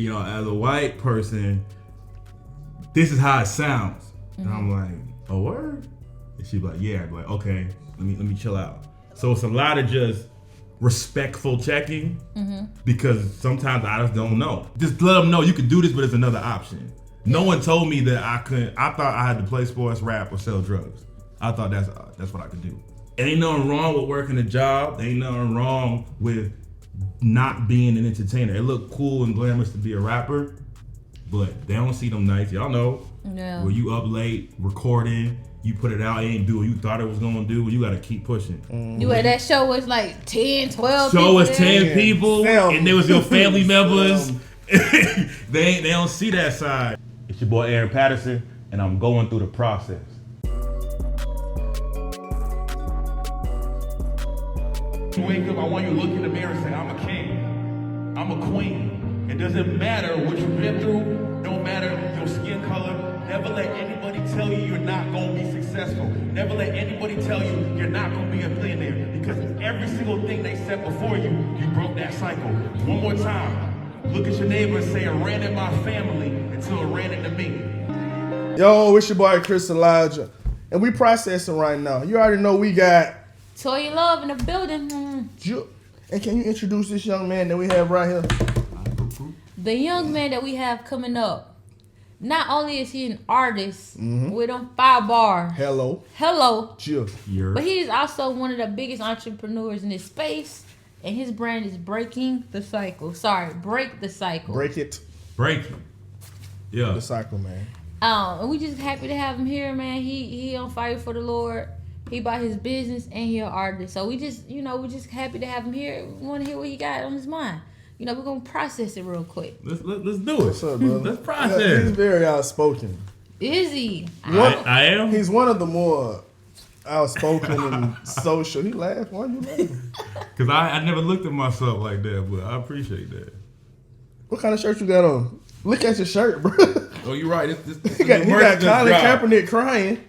You know, as a white person, this is how it sounds. And I'm like, a word? And she'd be like, yeah. I'd be like, okay, let me chill out. So it's a lot of just respectful checking because sometimes I just don't know. Just let them know you can do this, but it's another option. No one told me that I couldn't. I thought I had to play sports, rap, or sell drugs. I thought that's what I could do. Ain't nothing wrong with working a job. Ain't nothing wrong with not being an entertainer. It look cool and glamorous to be a rapper, but they don't see them nights. Y'all know. Yeah. Where you up late recording, you put it out, it ain't do what you thought it was gonna do, and you gotta keep pushing. You at that show was like 10, 12 show people. was 10 people, and there was your family members. they don't see that side. It's your boy Aaron Patterson, and I'm going through the process. You wake up, I want you to look in the mirror and say, I'm a king, I'm a queen. It doesn't matter what you've been through, no matter your skin color. Never let anybody tell you you're not going to be successful. Never let anybody tell you you're not going to be a millionaire. Because every single thing they said before you, you broke that cycle. One more time, look at your neighbor and say, it ran in my family until it ran into me. Yo, it's your boy Chris Elijah. And we processing right now. You already know we got Toya Love in the building. And can you introduce this young man that we have right here? The young man that we have coming up. Not only is he an artist with them 5 bars. Hello. Chill. But he is also one of the biggest entrepreneurs in this space. And his brand is Breaking the Cycle. Sorry, Break the Cycle. Break it. Yeah. The cycle, man. And we just happy to have him here, man. He on fire for the Lord. He about his business and he an artist. So we just happy to have him here. We want to hear what he got on his mind. You know, we're going to process it real quick. Let's do it. What's up, brother? Let's process. He's very outspoken. Is he? I am? He's one of the more outspoken and social. He laughed. Why you laughing? Because I never looked at myself like that, but I appreciate that. What kind of shirt you got on? Look at your shirt, bro. Oh, you're right. You got Colin Kaepernick crying.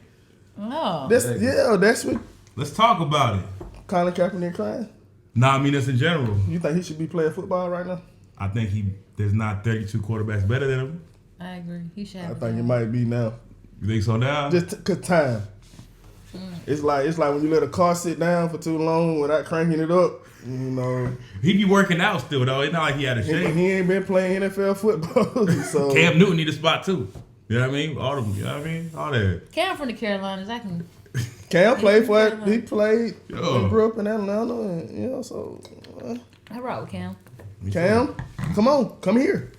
Oh. That's what. Let's talk about it. Colin Kaepernick crying? Nah, I mean, that's in general. You think he should be playing football right now? I think there's not 32 quarterbacks better than him. I agree. He should have I think it might be now. You think so now? Just cause time. It's like when you let a car sit down for too long without cranking it up. You know. He be working out still though. It's not like he had a shape. He ain't been playing NFL football. So Cam Newton need a spot too. You know what I mean? All of them. You know what I mean? All that. Cam from the Carolinas. I can. Cam played for it. He played. Yo. He grew up in Atlanta, and you know, so. I rock with Cam. Cam, come on, come here.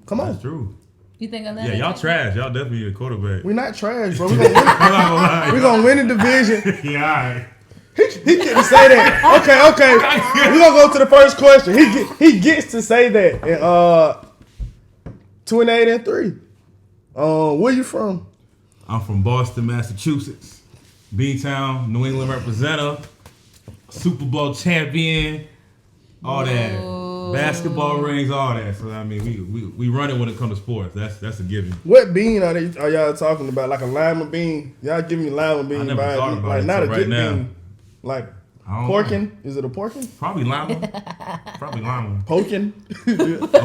Come on. That's true. You think I'm Yeah, y'all trash. Y'all definitely a quarterback. We not trash, bro. We gonna win. We gonna win the division. Yeah, all right. He get to say that. Okay. We gonna go to the first question. He gets to say that. And 28-3. Where you from? I'm from Boston, Massachusetts. B-Town, New England representative, Super Bowl champion, all that. Basketball rings, all that. So I mean, we run it when it comes to sports. That's a given. What bean are y'all talking about? Like a lima bean? Y'all give me lima bean. I never thought about like it not a right good now. bean. Like porkin? Is it a porkin? Probably lima. Probably lima. Pokin?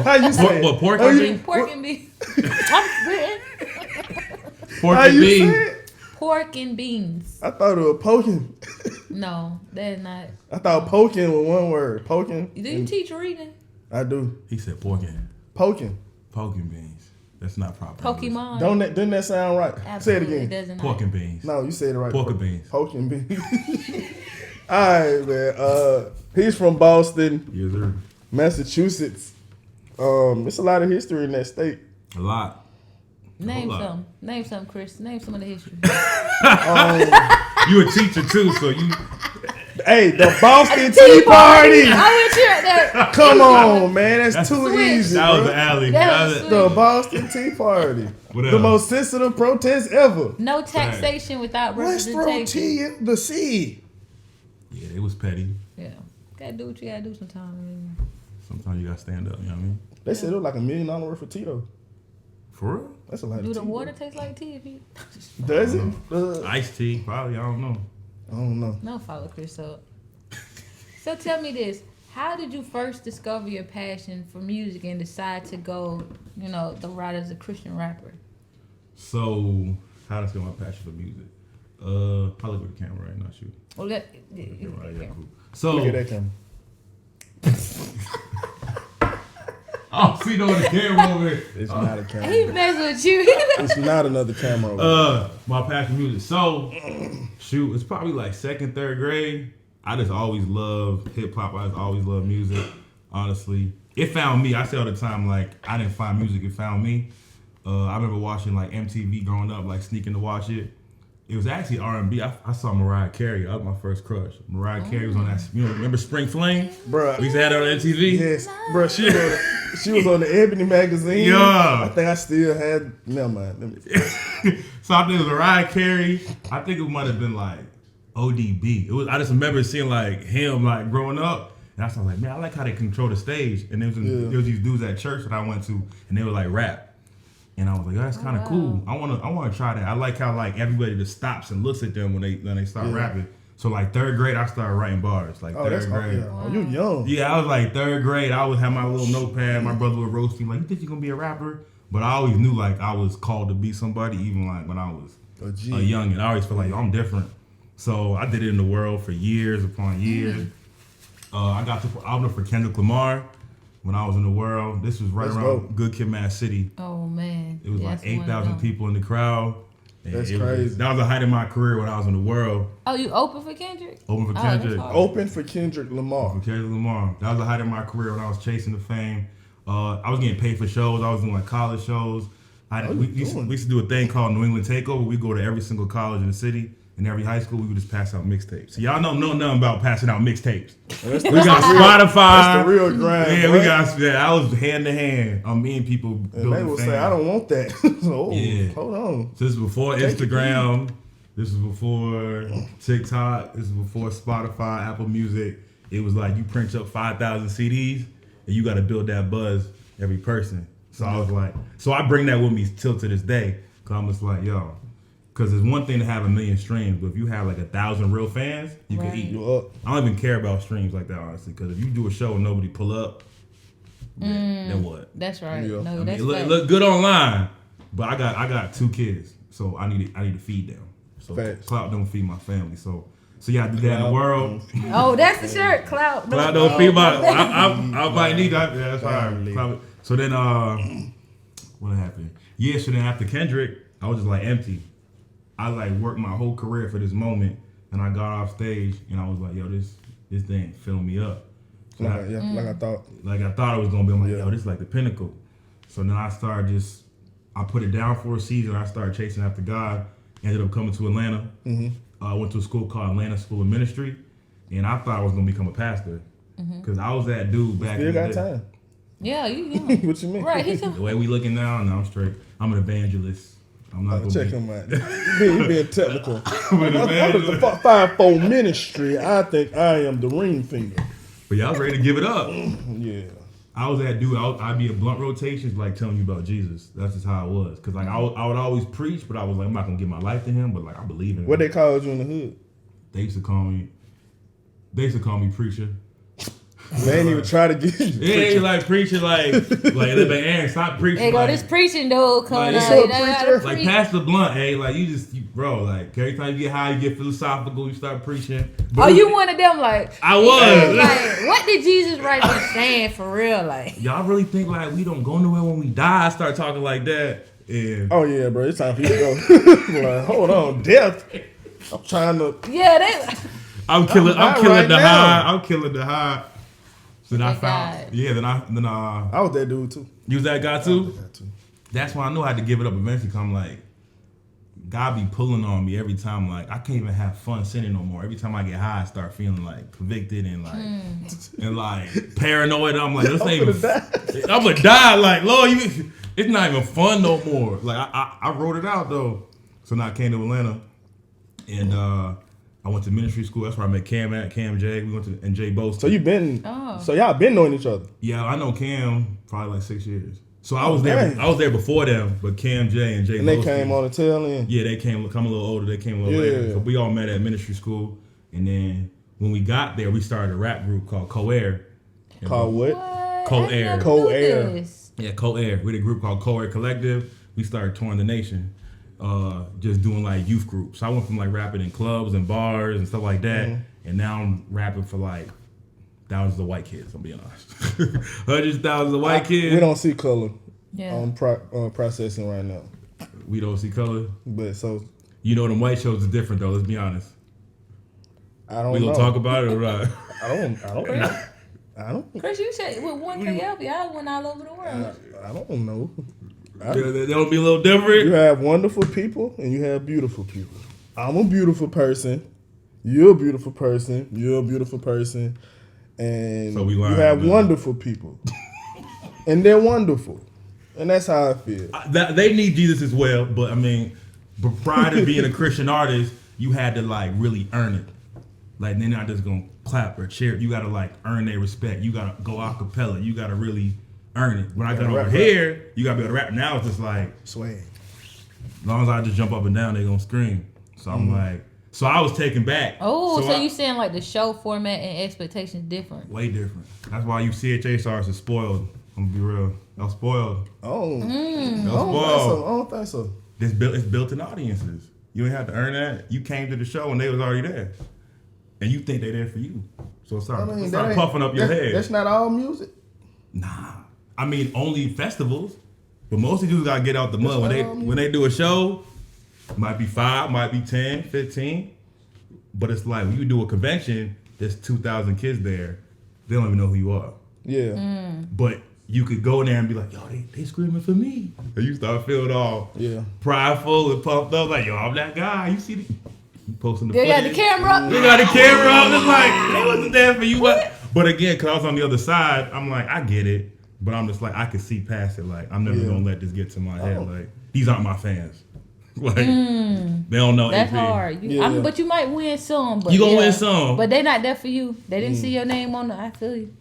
How you say it? What pork How and you- bean? Pork and beans. I'm spitting. Pork How and you bean. say it? Pork and beans. I thought it was poking. No, that is not. I thought poking was one word. Poking. Do you teach reading? I do. He said pork and Poking. beans. That's not proper. Pokemon. Doesn't that sound right? Absolutely Say it again. doesn't. Pork and beans. No, you said it right. Pork and beans. Poking beans. All right, man. He's from Boston, Yes, sir. Massachusetts. It's a lot of history in that state. A lot. Name Hold some. Name some, Chris. Name some of the history. You a teacher too, so you. Hey, the Boston Tea Party. I went here at that. Come on, man. That's too Switch. easy. That was bro. the alley. That was That sweet. The Boston Tea Party. What The else? most sensitive protest ever. No taxation without Let's throw representation. tea in the sea. Yeah, it was petty. Yeah. Gotta do what you gotta do sometimes. Sometimes you gotta stand up. You know what I mean? They said it was like $1 million worth of tea though. For real? That's a lot Do of the tea. water taste like tea? If you... Does it? Iced tea, probably. I don't know. I don't know. No, follow Chris up. So tell me this. How did you first discover your passion for music and decide to go, the route as a Christian rapper? So, how to discover my passion for music? Probably with the camera right now, shoot. Well, Right, yeah, cool. So, Look at that camera. oh, see, no, the camera over here. It's not a camera. He messing with you. It's not another camera over My passion for music. So, shoot, it's probably like 2nd, 3rd grade. I just always loved hip hop. I just always loved music. Honestly, it found me. I say all the time, like I didn't find music; it found me. I remember watching like MTV growing up, like sneaking to watch it. It was actually R&B. I saw Mariah Carey. That was my first crush. Mariah Carey was on that. Remember Spring Fling? Bruh. We used to have it on MTV. Yes, bro. She was on the Ebony magazine. Yeah. I think I still had. Never mind. So I think it was Mariah Carey. I think it might have been like ODB. It was. I just remember seeing like him like growing up, and I was like, man, I like how they control the stage. And there was these dudes at church that I went to, and they were like rap. And I was like, oh, that's kind of cool. I wanna try that. I like how like everybody just stops and looks at them when they start rapping. So like 3rd grade, I started writing bars. Like 3rd grade. Yeah. Oh, you young. Yeah, I was like 3rd grade. I would have my little notepad. My brother would roast me like, you think you're gonna be a rapper? But I always knew like I was called to be somebody, even like when I was a young. And I always felt like I'm different. So I did it in the world for years upon years. I got to open up for Kendrick Lamar. When I was in the world, this was right around Good Kid, Mad City. Oh man, it was like 8,000 people in the crowd. That's crazy. That was the height of my career when I was in the world. Oh, you open for Kendrick? Open for Kendrick. Open for Kendrick Lamar. For Kendrick Lamar. That was the height of my career when I was chasing the fame. I was getting paid for shows. I was doing like college shows. We used to do a thing called New England Takeover. We go to every single college in the city. In every high school, we would just pass out mixtapes. So y'all don't know nothing about passing out mixtapes. We got Spotify. That's the real grind. Yeah, we got that. I was hand to hand. I'm meeting people. And they will say, I don't want that. Hold on. So this is before Instagram. This is before TikTok. This is before Spotify, Apple Music. It was like you print up 5,000 CDs and you got to build that buzz every person. So I was like, so I bring that with me till to this day. Cause I'm just like, yo. Because it's one thing to have 1 million streams, but if you have like 1,000 real fans, you can eat. I don't even care about streams like that, honestly. Because if you do a show and nobody pull up, then what? That's right. Yeah. No, it look good online, but I got 2 kids, so I need to feed them. So clout don't feed my family. So yeah, I do that in the world. Oh, that's the shirt. Clout don't feed my. I might need that. Yeah, that's right. So then, what happened? Yeah. So then after Kendrick, I was just like empty. I like worked my whole career for this moment, and I got off stage, and I was like, "Yo, this thing filling me up." So like I thought. Like I thought it was gonna be. I'm like, "Yo, this is like the pinnacle." So then I started I put it down for a season. I started chasing after God. Ended up coming to Atlanta. I went to a school called Atlanta School of Ministry, and I thought I was gonna become a pastor because I was that dude back in the day. Still got time. Yeah, you What you mean? Right. The way we looking now, no, I'm straight. I'm an evangelist. I'm not gonna check him out. You being technical. I'm the 5-4 ministry. I think I am the ring finger. But y'all was ready to give it up. Yeah. I was that dude. I'd be in blunt rotations, like telling you about Jesus. That's just how it was. Cause like I would always preach, but I was like, I'm not gonna give my life to him. But like I believe in him. What they called you in the hood? They used to call me preacher. They ain't even try to get you. Yeah, like preaching, like Aaron, stop preaching. Hey, go like, this preaching dude coming out. Like pass the blunt, hey, like bro, like every time you get high, you get philosophical, you start preaching. But you one of them, like I was. Like, what did Jesus write you saying for real? Like y'all really think like we don't go nowhere when we die? I start talking like that. And oh yeah, bro, it's time for you to go. Like, hold on, death. I'm trying to. Yeah, I'm killing right the now. high. I'm killing the high. Then I found, God. yeah. Then I was that dude too. You was that guy too? That's why I knew I had to give it up eventually. Cause I'm like, God be pulling on me every time. Like I can't even have fun sinning no more. Every time I get high, I start feeling like convicted and like paranoid. I'm like, this ain't even. I'm gonna die. Like Lord, it's not even fun no more. Like I wrote it out though. So now I came to Atlanta, and I went to ministry school. That's where I met Cam J. We went to and Jay Boast. So so y'all been knowing each other? Yeah, I know Cam probably like 6 years. So I was there. I was there before them, but Cam J and Jay. And they came on the tail end. Yeah, they came. Come a little older. They came a little later. So we all met at ministry school, and then when we got there, we started a rap group called Co-Air, Called what? Cold Air. Cold Air. Yeah, Cold Air. We had a group called Cold Air Collective. We started touring the nation, just doing like youth groups. So I went from like rapping in clubs and bars and stuff like that, and now I'm rapping for like thousands of white kids. I'm being honest, hundreds of thousands of white kids. We don't see color. Yeah. On processing right now. We don't see color, but so you know them white shows is different though. Let's be honest. I don't know. We gonna talk about it or not? I don't. Chris, you said with 1K y'all went all over the world. I don't know. They don't be a little different. You have wonderful people and you have beautiful people. I'm a beautiful person. You're a beautiful person. You're a beautiful person. And so you have wonderful people. And they're wonderful. And that's how I feel. They need Jesus as well, but I mean, prior to being a Christian artist, you had to like really earn it. Like they're not just gonna clap or cheer. You gotta like earn their respect. You gotta go a cappella. You gotta really earn it. When I got over here, you gotta be able to rap. Now it's just like swag. As long as I just jump up and down, they gonna scream. So I'm like, so I was taken back. Oh, so you saying like the show format and expectations different? Way different. That's why you CHA stars are spoiled. I'm gonna be real. I'm spoiled. Oh, I don't think so. It's built-in audiences. You ain't have to earn that. You came to the show and they was already there, and you think they there for you. So start puffing up your head. That's not all music. Nah, I mean only festivals. But most of you gotta get out the mud when they do a show. Might be 5, might be 10, 15. But it's like when you do a convention, there's 2,000 kids there. They don't even know who you are. Yeah. But you could go in there and be like, yo, they screaming for me. And you start feeling all prideful and pumped up, like, yo, I'm that guy. You see you posting the They got the camera up. They got the camera up. It's like, they wasn't there for you. But again, because I was on the other side, I'm like, I get it. But I'm just like, I can see past it. Like, I'm never going to let this get to my head. Like, these aren't my fans. Like, they don't know. That's hard. But you might win some. But you going to win some. But they not there for you. They didn't see your name on the, I feel you.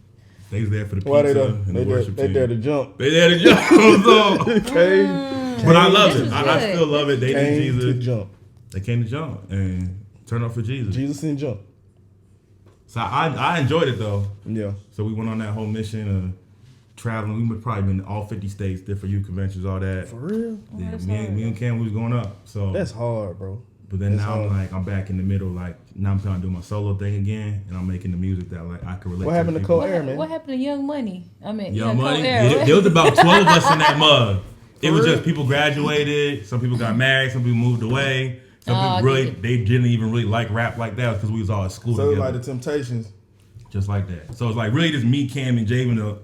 They was there for the pizza and the worship team. They there to jump. They there to jump. But I love it. I still love it. They need Jesus. To jump. They came to jump and turn up for Jesus. Jesus and jump. So I enjoyed it though. Yeah. So we went on that whole mission of traveling. We probably been in all 50 states, different youth conventions, all that. For real? Yeah, me and Cam, we was going up. So that's hard, bro. But then now I'm back in the middle. Like now I'm trying to do my solo thing again, and I'm making the music that like I can relate. What happened to Cold Air, man? What happened to Young Money? I mean, Young Money. There was about 12 of us in that mug. It was just people graduated. Some people got married. Some people moved away. Some people they didn't even really like rap like that because we was all at school together. So like the Temptations. Just like that. So it's like really just me, Cam, and Javen,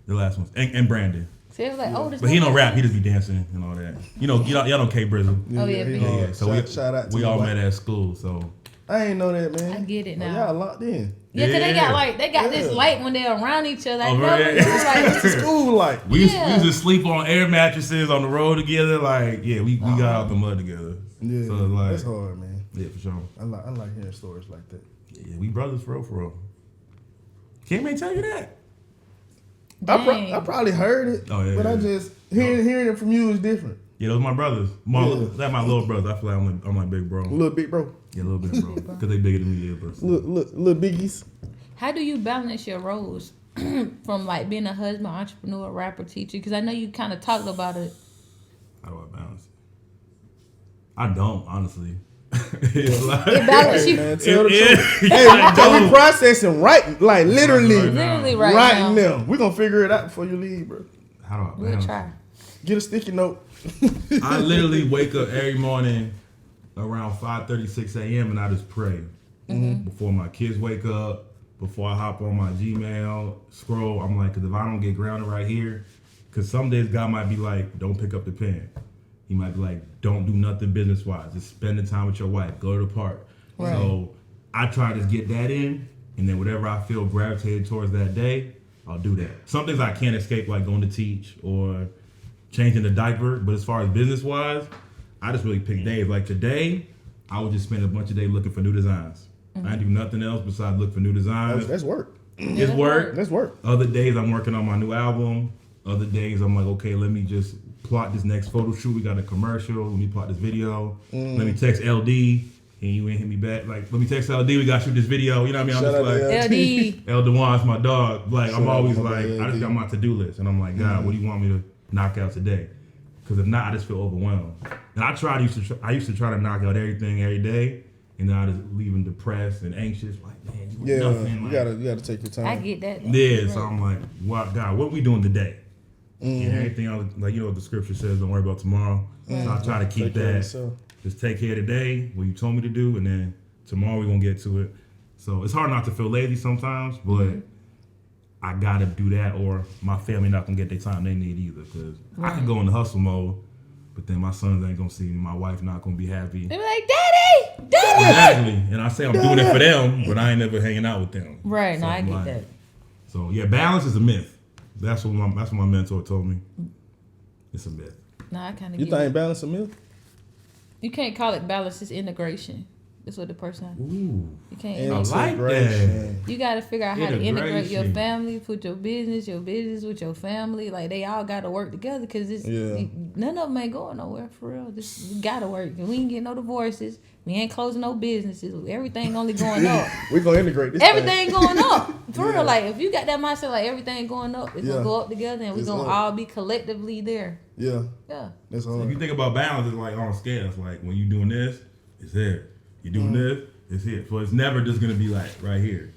the last ones, and Brandon. So it was like, but he don't rap. He just be dancing and all that. Y'all know K Brizzle. Yeah. So shout out to we all met at school. So I ain't know that, man. I get it now. Y'all locked in. Yeah, cause they got this light when they're around each other. Like, what's the school like? We used to sleep on air mattresses on the road together. Like, we got out the mud together. Yeah, so like, that's hard, man. Yeah, for sure. I like hearing stories like that. Yeah, we brothers for real. Can't even tell you that. I probably heard it, but I just hearing it from you is different. Yeah, those are my brothers. That's my little brother. I feel like I'm like big bro. Little big bro. Yeah, little big bro. Because they bigger than me, yeah, bro. Little biggies. How do you balance your roles from like being a husband, entrepreneur, rapper, teacher? Because I know you kind of talked about it. How do I balance it? I don't, honestly. It balance you. Man, tell the truth. Hey, we processing right, like literally right now. We're gonna figure it out before you leave, bro. How do I balance? We'll try. Get a sticky note. I literally wake up every morning around 5:36 a.m. and I just pray before my kids wake up. Before I hop on my Gmail, scroll, I'm like, because if I don't get grounded right here, because some days God might be like, don't pick up the pen. He might be like, don't do nothing business-wise. Just spend the time with your wife. Go to the park. Right. So I try to get that in, and then whatever I feel gravitated towards that day, I'll do that. Some things I can't escape, like going to teach or changing the diaper. But as far as business-wise, I just really pick days. Like today, I would just spend a bunch of days looking for new designs. I do nothing else besides look for new designs. That's work. It's work. That's work. Other days I'm working on my new album. Other days I'm like, okay, let me just plot this next photo shoot. We got a commercial. Let me plot this video. Let me text LD. and you ain't hit me back. Like, let me text LD. We got to shoot this video. You know what I mean? Shout I'm out just to like, El Dewan's my dog. Like, I'm Shout always out to like, LD. I just got my to-do list, and I'm like, God, what do you want me to knock out today? Because if not, I just feel overwhelmed. And I used to try to knock out everything every day, and then I just leaving depressed and anxious. Like, man, you nothing. You gotta take your time. I get that. Yeah, so I'm like, wow, God, what we doing today? And everything else, like, you know what the scripture says, don't worry about tomorrow. So I try to keep that. Just take care of today, what you told me to do, and then tomorrow we're going to get to it. So it's hard not to feel lazy sometimes, but I got to do that or my family not going to get the time they need either. Because I can go in the hustle mode, but then my sons ain't going to see me. My wife not going to be happy. They be like, Daddy! Exactly. And I say I'm doing it for them, but I ain't never hanging out with them. Right, so no, I get that. So, yeah, balance is a myth. That's what my mentor told me. It's a myth. No, I kind of You get think it. balance a myth? You can't call it balance, it's integration. That's what the person. Ooh. You can't. I like that. Integration. You got to figure out how to integrate your Integration. family, put your business with your family. Like, they all got to work together because none of them ain't going nowhere, for real. We got to work. And we ain't getting no divorces. We ain't closing no businesses. Everything only going up. We gonna integrate this. Everything going up. For real. Like, if you got that mindset, like, everything going up, it's going to go up together and we're going to all be collectively there. Yeah. Yeah. That's So hard. if you think about balance, it's like on scales. Like when you doing this, it's there. You doing this, it's here. So it's never just gonna be like right here.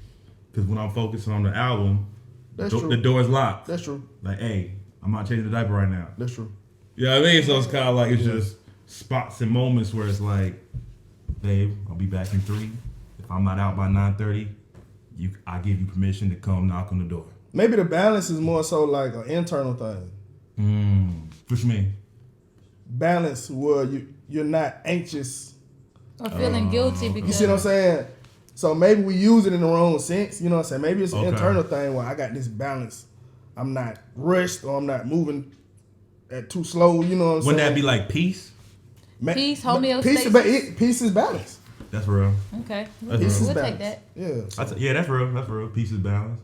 Because when I'm focusing on the album, That's true. the door's locked. That's true. Like, hey, I'm not changing the diaper right now. That's true. You know what I mean? So it's kind of like it's just spots and moments where it's like, babe, I'll be back in 3. If I'm not out by 9:30, I give you permission to come knock on the door. Maybe the balance is more so like an internal thing. What you mean? Balance where you're not anxious. Or feeling guilty because. You see what I'm saying? So maybe we use it in the wrong sense. You know what I'm saying? Maybe it's an internal thing where I got this balance. I'm not rushed or I'm not moving at too slow. You know what I'm saying? Wouldn't that be like peace? Peace, homeostasis. Peace is balance. That's real. Okay. Peace is We'll balance. take that. Yeah. So. Yeah, that's real. That's real. Peace is balance.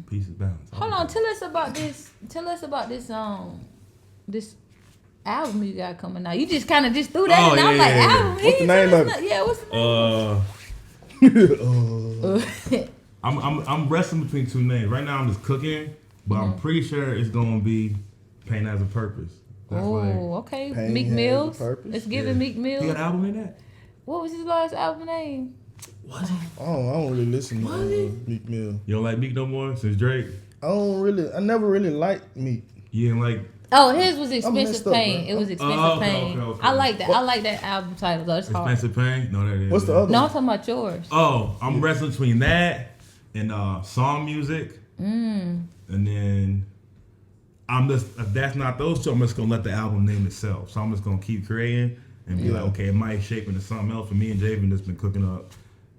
Peace is balance. Hold on, tell us about this. Tell us about this this album you got coming out. You just kind of just threw that in. I'm like, album. What's the name of it? Yeah, what's the name? I'm wrestling between 2 names. Right now I'm just cooking, but I'm pretty sure it's gonna be Pain Has a Purpose. That's Okay. Pain Meek Has a Mills. Purpose? Let's give it Meek Mills. You got an album in that? What was his last album name? Was it? I don't really listen to Meek Mill. You don't like Meek no more since Drake? I never really liked Meek. You didn't like? Oh, his was messed Expensive up, Pain. bro. It was Expensive okay, Pain. okay. I like that. I like that album title though. It's hard. Expensive Pain? No, that is. What's the other No, one? I'm talking about yours. Oh, I'm wrestling between that and song music. And then if that's not those 2, I'm just gonna let the album name itself. So I'm just gonna keep creating and be like, okay, it might shape into something else. For me and Javen just been cooking up.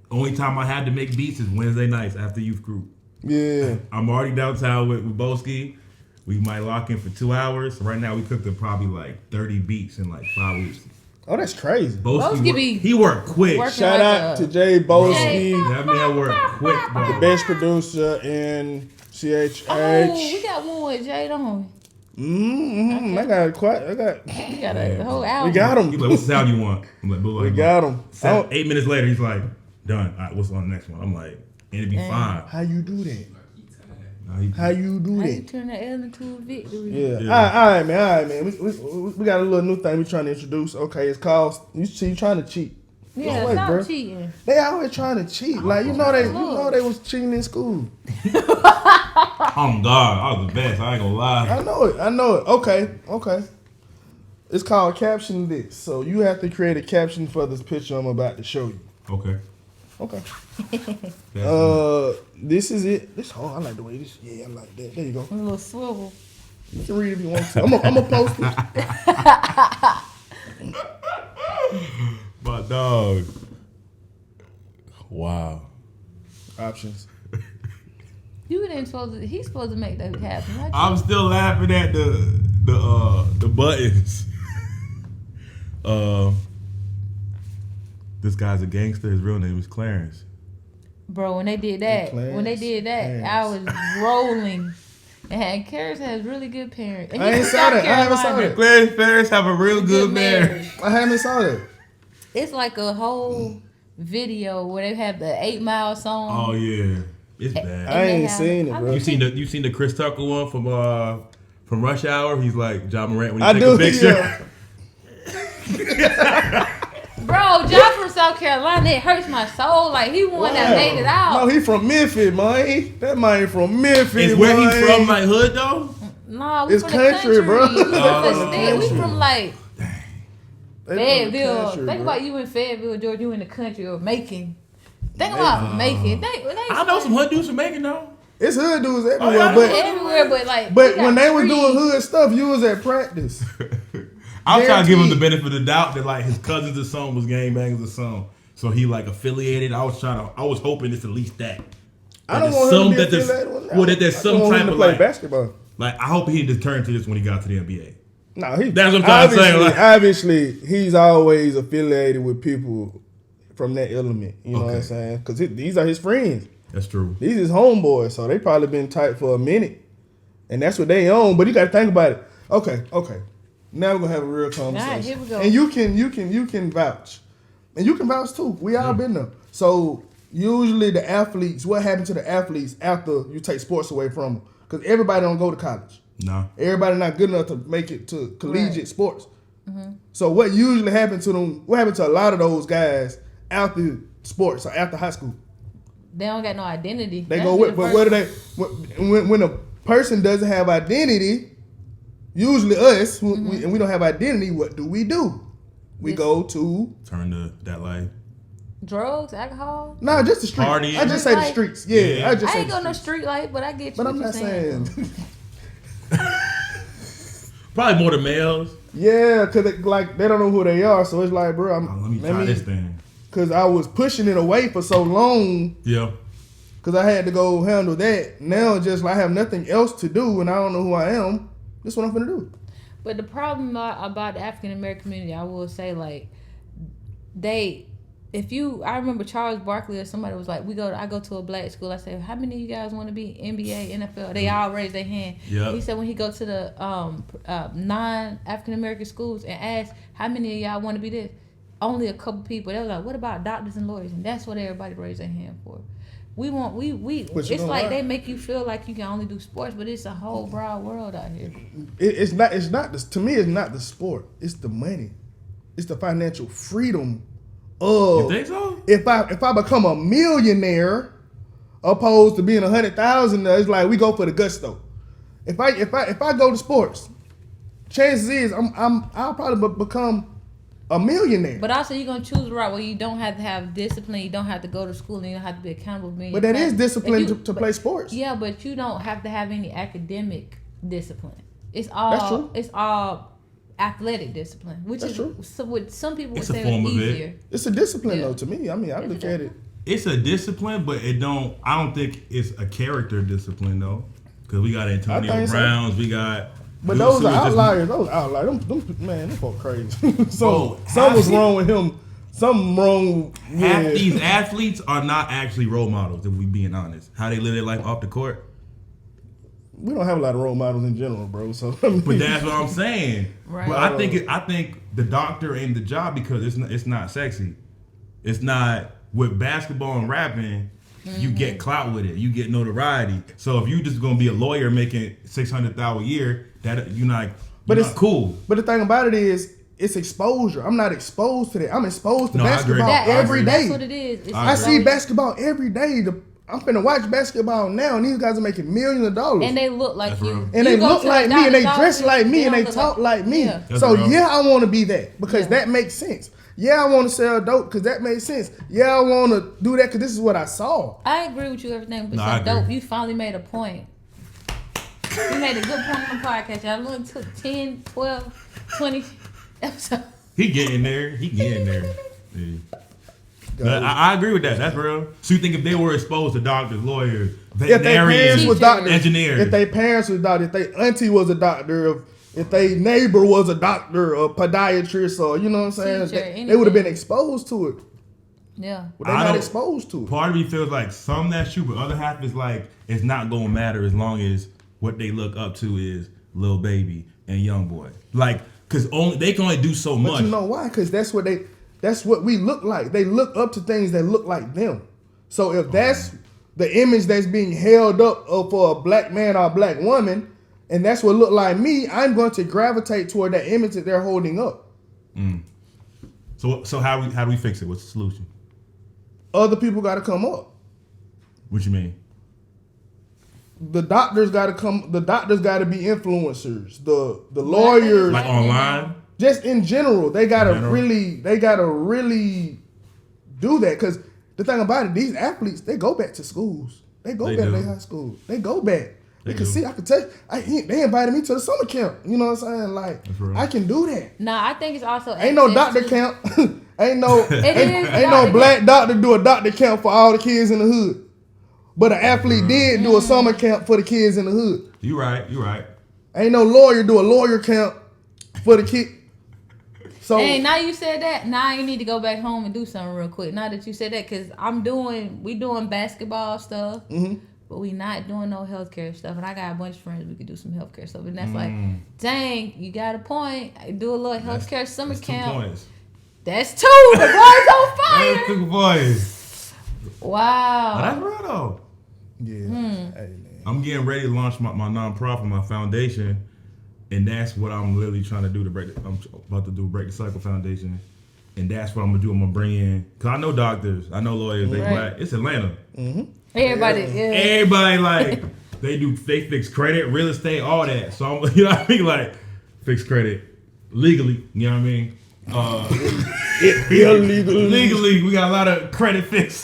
Only time I had to make beats is Wednesday nights after youth group. Yeah. I'm already downtown with Boski. We might lock in for 2 hours. Right now we cooked up probably like 30 beats in like 5 weeks. Oh, that's crazy. Boski he worked quick. working Shout like out a- to Jay Boski, That man worked quick, bro. the best producer in CHH. Oh, we got one with Jay, don't we? Mm-hmm. I got We got a whole album. we got He's him. like, what's the sound you want? I'm like, We got him. 8 minutes later, he's like, done. All right, what's on the next one? I'm like, and it'd be fine. How you do that? How you How you do How you that? turn the L into a victory? Yeah. Yeah. All right, man. We got a little new thing we trying to introduce. Okay, it's called. You trying to cheat? Yeah, Wait, stop bro. cheating. They always trying to cheat. Like you know they was cheating in school. Oh God, I was the best. I ain't gonna lie. I know it. Okay. It's called Caption This. So you have to create a caption for this picture I'm about to show you. Okay. Okay. That's This is it. I like the way this. Yeah, I like that. There you go. A little swivel. You can read if you want to. I'm gonna post it. my dog. Wow. Options. You didn't he's supposed to make that happen. Right? I'm still laughing at the buttons. This guy's a gangster. His real name is Clarence. Bro, when they did that, I was rolling. And Clarence has really good parents. And I ain't saw that. I haven't saw that. Clarence parents have a real good marriage. I haven't saw that. It's like a whole video where they have the 8 Mile song. Oh yeah, it's bad. I ain't seen it, bro. You seen the Chris Tucker one from Rush Hour? He's like Ja Morant when he take do, a picture. Yeah. Bro, Ja from South Carolina, it hurts my soul. Like, he one that made it out. No, he from Memphis, man. That man from Memphis. Is where he from, like hood though? No, we It's from country, the country, bro. We from the state. We from like They Fayetteville. country, Think bro. about you in Fayetteville, Georgia. You in the country or Macon. Think about Macon. I know some hood dudes from Macon though. It's hood dudes everywhere, yeah, but everywhere, but like. but we when got they was trees. doing hood stuff, you was at practice. I was trying to give him the Guaranteed. benefit of the doubt that like his cousins or son was gangbangers or son, so he like affiliated. I was hoping it's at least that. I don't want him to be affiliated with them. Well, that there's some I want him type to of play like, basketball. like I hope he didn't turn to this when he got to the NBA. No, That's what I'm trying to say, like- Obviously, he's always affiliated with people from that element. You know what I'm Okay. saying? Because these are his friends. That's true. These is homeboys, so they probably been tight for a minute, and that's what they own. But you got to think about it. Okay. Now we're gonna have a real conversation. All right, here we go. And you can vouch, and you can vouch too. We all been there. So usually the athletes, what happened to the athletes after you take sports away from them? Because everybody don't go to college. No. Everybody not good enough to make it to collegiate Right. sports. So what usually happened to them? What happened to a lot of those guys after sports or after high school? They don't got no identity. They That'd go be with, the but first- what do they? When a person doesn't have identity, usually us, and we don't have identity, what do? We Yes. go to Turn to that life. Drugs, alcohol. no, just the streets. Partying. I just say the Like- streets. Yeah, Yeah. I just I say ain't the go no streets. street life, but I get you. But what I'm you're not saying. Probably more the males. Yeah, cause they don't know who they are, so it's like, bro, Let me try this thing. Cause I was pushing it away for so long. Yeah. Cause I had to go handle that. Now just like I have nothing else to do and I don't know who I am. This is what I'm gonna do. But the problem about the African American community, I will say, like, I remember Charles Barkley or somebody was like, I go to a black school. I said, how many of you guys want to be NBA, NFL? They all raised their hand. Yep. He said when he go to the non-African American schools and ask how many of y'all want to be this, only a couple people. They was like, what about doctors and lawyers? And that's what everybody raised their hand for. We But you it's know like what? they make you feel like you can only do sports, but it's a whole broad world out here. It's not to me it's not the sport. It's the money. It's the financial freedom of You think so? if I become a millionaire opposed to being 100,000, it's like we go for the gusto. If I go to sports, chances is I'll probably become a millionaire. But also, you're gonna choose the route where you don't have to have discipline. You don't have to go to school, and you don't have to be accountable. For being But that your is class. discipline If you- to but- play sports. Yeah, but you don't have to have any academic discipline. It's all. That's true. It's all athletic discipline, which That's is true. so what some people would It's a say form is of it. easier. It's a discipline Yeah. though to me. I mean, I It's look a at it. It's a discipline, but I don't think it's a character discipline though. Because we got Antonio I think so. Browns, we got. But Will those are Smith just- outliers. Those outliers. Them man, them folk crazy. Bro, Something was half- wrong with him. Something wrong. Half Yeah. these athletes are not actually role models, if we being honest. How they live their life off the court. We don't have a lot of role models in general, bro. So, I mean, But that's what I'm saying. Right. But I think the doctor ain't the job because it's not sexy. It's not with basketball and rapping. You get clout with it. You get notoriety. So if you just gonna be a lawyer making $600,000 a year, that you're not. But You're it's not cool. But the thing about it is, it's exposure. I'm not exposed to that. I'm exposed to No, I agree. basketball That, every day. That's what it is. It's I I see so- basketball every day. I'm finna watch basketball now, and these guys are making millions of dollars. And they look like That's you. real. And You they go look to like the me, and they doctor's dress office, like me, they and they don't talk look like me. Yeah. That's So real. yeah, I want to be that because Yeah. that makes sense. Yeah, I want to sell dope because that makes sense. Yeah, I want to do that because this is what I saw. I agree with you everything, but No, I it's dope. agree. You finally made a point. You made a good point on the podcast. Y'all look took 10, 12, 20 episodes. He getting there. Yeah. But I agree with that. That's real. So you think if they were exposed to doctors, lawyers, If their parents veterinarians, was doctors, engineers, if their parents was doctors, if their auntie was a doctor, if their neighbor was a doctor, a podiatrist, or you know what I'm saying, Teacher, they would have been anything. exposed to it. Yeah. But they're I not don't- exposed to it. part of me feels like some that's true, but other half is like it's not gonna matter as long as what they look up to is Lil Baby and Young Boy. Like, cause they can only do so But much. you know why? Because that's that's what we look like. They look up to things that look like them. So if that's the image that's being held up for a black man or a black woman, and that's what look like me, I'm going to gravitate toward that image that they're holding up. So how do we fix it? What's the solution? Other people got to come up. What you mean? The doctors got to come. The doctors got to be influencers. The lawyers, Like online? just in general, they gotta really do that. Because the thing about it, these athletes, they go back to schools. They go back to their high school. They go back. They can see. I can tell. They invited me to the summer camp. You know what I'm saying? Like, I can do that. No, I think it's also Ain't no doctor camp. ain't no black doctor do a doctor camp for all the kids in the hood. But an athlete did do a summer camp for the kids in the hood. You right. Ain't no lawyer do a lawyer camp for the kid. So hey, now you said that. Now you need to go back home and do something real quick. Now that you said that, because we doing basketball stuff, but we not doing no healthcare stuff. And I got a bunch of friends we could do some healthcare stuff. And that's like, dang, you got a point. I do a little healthcare summer camp. 2 points. That's 2. The boys on fire. That's 2 boys. Wow. That's real though. Yeah. Hey, man. I'm getting ready to launch my nonprofit, my foundation, and that's what I'm literally trying to do I'm about to do Break the Cycle Foundation, and that's what I'm gonna do. I'm gonna bring in, cause I know doctors, I know lawyers. They black. It's Atlanta. Everybody, like they fix credit, real estate, all that. So I'm, you know what I mean, like fix credit legally. You know what I mean? Legally, we got a lot of credit fix.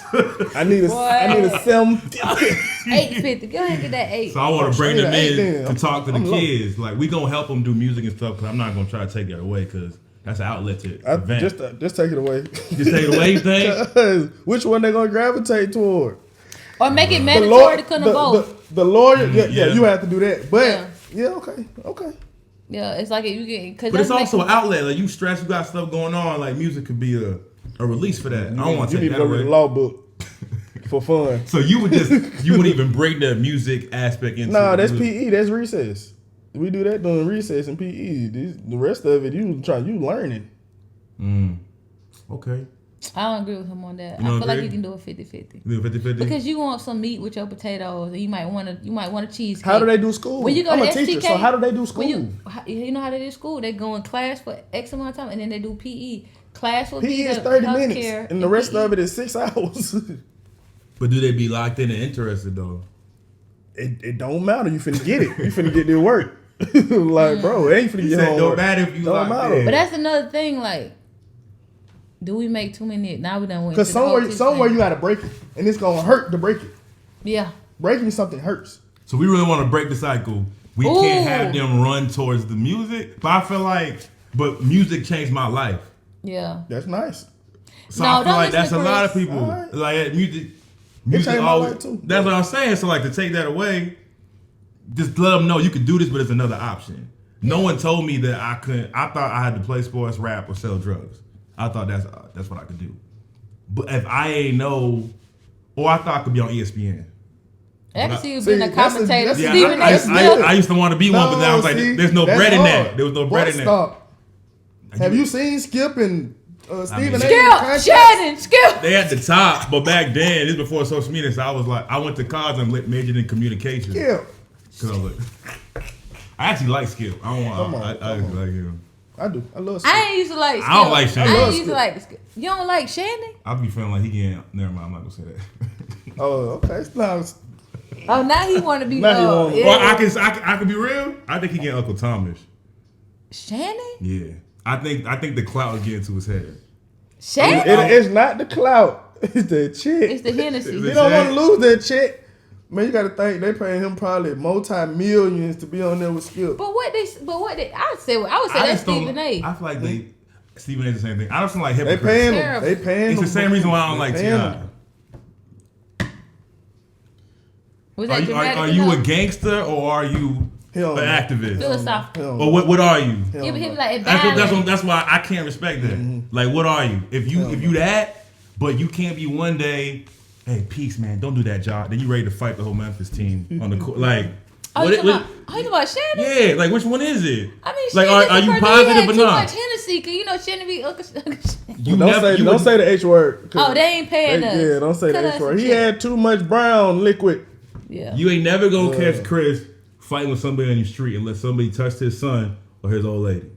I need a 850. Go ahead and get that 8. So I want to bring them in to talk to the kids. Like, we gonna help them do music and stuff, because I'm not gonna try to take that away, because that's an outlet to event. Just take it away. Just take it away, you think? Which one they gonna gravitate toward? Or make it mandatory to couldn't vote. The lawyer, you have to do that. But okay. Yeah, it's like you get. But it's also an outlet. Like, you stress, you got stuff going on. Like, music could be a release for that. I don't want to take that away. You need to go read the law book for fun. So you wouldn't even bring the music aspect into. Nah, that's PE. That's recess. We do that during recess and PE. The rest of it, you learning. Okay. I don't agree with him on that. You don't I feel like agree? you can do a 50-50. Do 50-50? Because you want some meat with your potatoes, and you might want a cheesecake. How do they do school? When you go I'm to a teacher, STK, so how do they do school? You know how they do school? They go in class for X amount of time, and then they do PE. Class will PE be is the 30 healthcare minutes, and the rest of it is 6 hours. But do they be locked in and interested, though? It don't matter. You finna get it. You finna get their work. Like, bro, it ain't finna get homework. Don't matter if you locked in. But that's another thing, like, do we make too many? Now we done went. Because somewhere you gotta break it, and it's gonna hurt to break it. Yeah, breaking something hurts. So we really want to break the cycle. We can't have them run towards the music, but I feel like, music changed my life. Yeah, that's nice. So I feel like that's a lot of people. Right. Like music always. Too. That's what I'm saying. So like, to take that away, just let them know you can do this, but it's another option. No one told me that I couldn't. I thought I had to play sports, rap, or sell drugs. I thought that's what I could do. But if I ain't know, or I thought I could be on ESPN. I can see you being a commentator. I used to want to be one, but then I was like, there's no bread in that. There was no bread in that. Have you seen Skip and Stephen A? Skip. They at the top, but back then, this was before social media, so I was like, I went to college and majored in communication. Yeah. Because I was like, I actually like Skip. I actually like him. I do. I love Skip. I ain't used to like Skip. I don't like Shannon. I ain't used to like Skip. You don't like Shannon? I be feeling like he getting. Never mind. I'm not gonna say that. Oh, okay. Now he want to be. Well, I can be real. I think he getting Uncle Thomas. Shannon? Yeah. I think the clout is getting to his head. Shannon? It's not the clout. It's the chick. It's the Hennessy. He don't want to lose that chick. Man, you got to think they paying him probably multi-millions to be on there with Skip. But what they I would say that's Stephen A. I feel like Stephen A. the same thing. I don't feel like hypocrites. They paying him. It's the same reason why I don't like T.I. Are you a gangster or are you an activist? Philosophical. Or what are you? He be like, that's why I can't respect that. Mm-hmm. Like, what are you? If you that, but you can't be one day, hey, peace, man, don't do that, Ja. Then you ready to fight the whole Memphis team on the court. Like, you talking about Shannon? Yeah, like, which one is it? I mean, like, are you positive or not? Hennessy seeker. You know, shouldn't be Uncle Shane. Don't say the H word. Oh, they ain't paying us. Yeah, don't say Cut the us H word. some He check. had too much brown liquid. Yeah. You ain't never gonna catch Chris fighting with somebody on the street unless somebody touched his son or his old lady.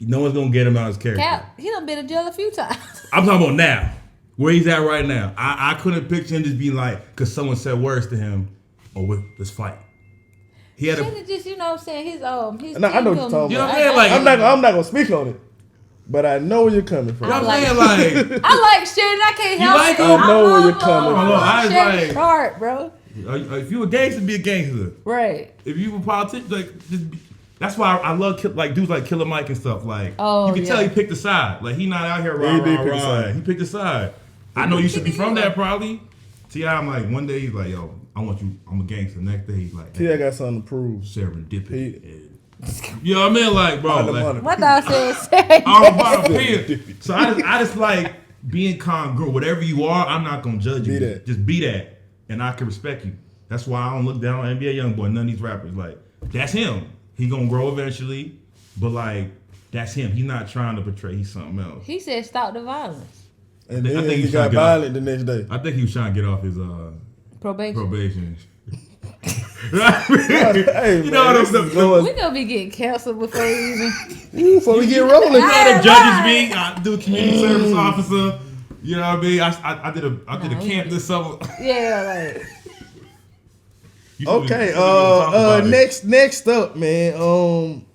No one's gonna get him out of his character. Cap, he done been in jail a few times. I'm talking about now. Where he's at right now. I couldn't picture him just being like, because someone said words to him, let's fight. He had Shouldn't just, you know what I'm saying, his No, I know what you're team talking You know about. what I'm saying? Like, I'm not gonna speak on it, but I know where you're coming from. you know what I'm saying? Like, I like Shannon. I can't help like it. him? I know where love you're coming him. from. I was Shannon like- Sharp, bro. if you a gangster, be a gangster. Right. If you a politician, like, just be, that's why I love like dudes like Killer Mike and stuff. Like, Oh, you can tell yeah. he picked a side. Like, he not out here Yeah, he did rah, pick a rah, side. rah. He picked a side. I know you should be from that probably. T.I., I'm like, one day he's like, yo, I want you, I'm a gangster. Next day he's like, T.I. got something to prove. serendipity. You know what I mean? Like, bro, Find the like, money. My dog said say. I'm about to pay it. So I just like being congruent. Whatever you are, I'm not gonna judge you. Be that. Just be that, and I can respect you. That's why I don't look down on NBA YoungBoy. None of these rappers. Like, that's him. He gonna grow eventually, but like, that's him. He's not trying to portray he's something else. He said stop the violence. And I then think he he's got trying to get violent the next day. I think he was trying to get off his Probation. probation. Hey, You know what I'm this is saying? going- We gonna be getting canceled before we even. Ooh, before we get rolling. You know the judges be. I do a community service officer. You know what I mean? I did a camp this summer. Yeah, like. You Okay, should talk about it. next up, man.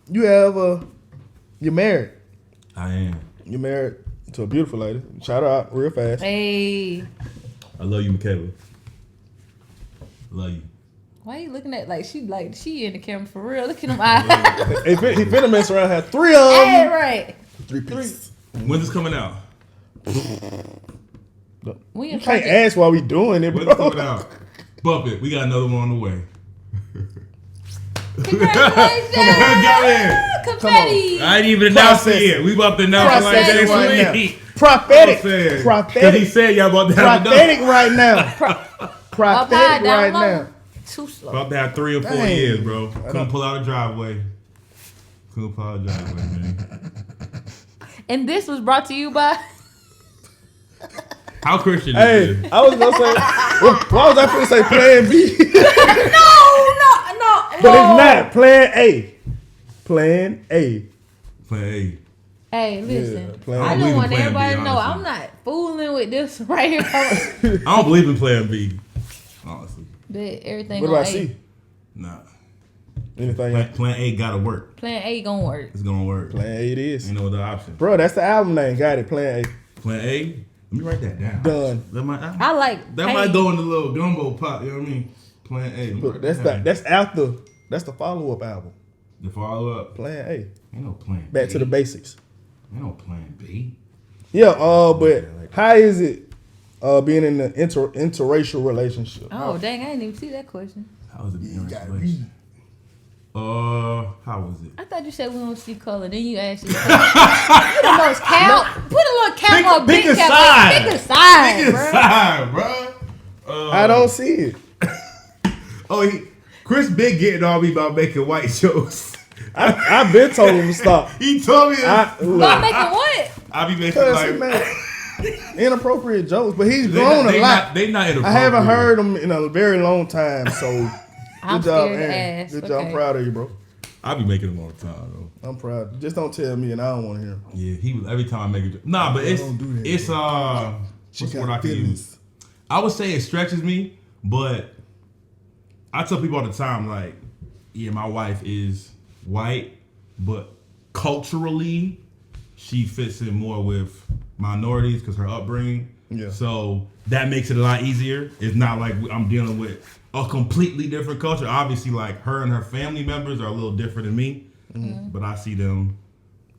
You're married. I am. You're married to a beautiful lady. Shout her out real fast. Hey, I love you, Michaela. Love you. why you looking at she in the camera for real? Look at them eyes. He finna mess around. Had 3 of Hey, them. right. 3 pieces. When's this coming out? We You in can't project. ask why we doing it, When's this bro. coming out? Bump it. We got another one on the way. Congratulations. Got in. Confetti. I ain't even announced it Process yet. We about to announce it like Process next right now. week. Prophetic. Because he Prophetic. said y'all about to have Prophetic enough. right now. Up Prophetic high, down right low. now. Too slow. About to have 3 or 4 Dang. years, bro. Couldn't pull out a driveway. Couldn't pull out a driveway, man. And this was brought to you by. How Christian Hey, is this? I was gonna say, why was I finna say Plan B? No. But it's not Plan A. Plan A. Play Hey, listen. Yeah, plan I B. just want Plan B, everybody to know honestly. I'm not fooling with this right here. I don't believe in Plan B. Honestly. But everything What on do I A. see? Nah. Anything? Plan A gotta work. Plan A gonna work. It's gonna work. Plan A it is. Ain't no other option. Bro, that's the album name. Got it. Plan A. Plan A. Let me write that down. Done. That might, I like. that hey, might go in the little gumbo pot. You know what I mean? Plan A. Let me But write that's that down. that's the follow up album. The follow up. Plan A. Ain't no Plan Back B. to the basics. Ain't no Plan B. Yeah, but how is it being in an interracial relationship? Oh dang! I didn't even see that question. How was it being in a gotta relationship? How was it? I thought you said we don't see color. Then you asked. You the most cap. Put a little cap on Pick big a cap. side. Pick a side, Pick a bro. side, bro. I don't see it. Chris been getting on me about making white jokes. I've been told him to stop. He told me Stop making what? I be making Cause like he made inappropriate jokes, but he's they grown not, a lot. They not I inappropriate. haven't heard him in a very long time, so I'm good job, scared to Aaron. ask. Good job. I'm Okay. proud of you, bro. I be making them all the time though. I'm proud. Just don't tell me, and I don't want to hear him. Yeah, he was every time I make a joke. Nah, but it's Don't do that, it's what's the word I can use? I would say it stretches me, but I tell people all the time, like, yeah, my wife is white, but culturally, she fits in more with minorities because her upbringing. Yeah. So that makes it a lot easier. It's not like I'm dealing with a completely different culture. Obviously, like her and her family members are a little different than me, but I see them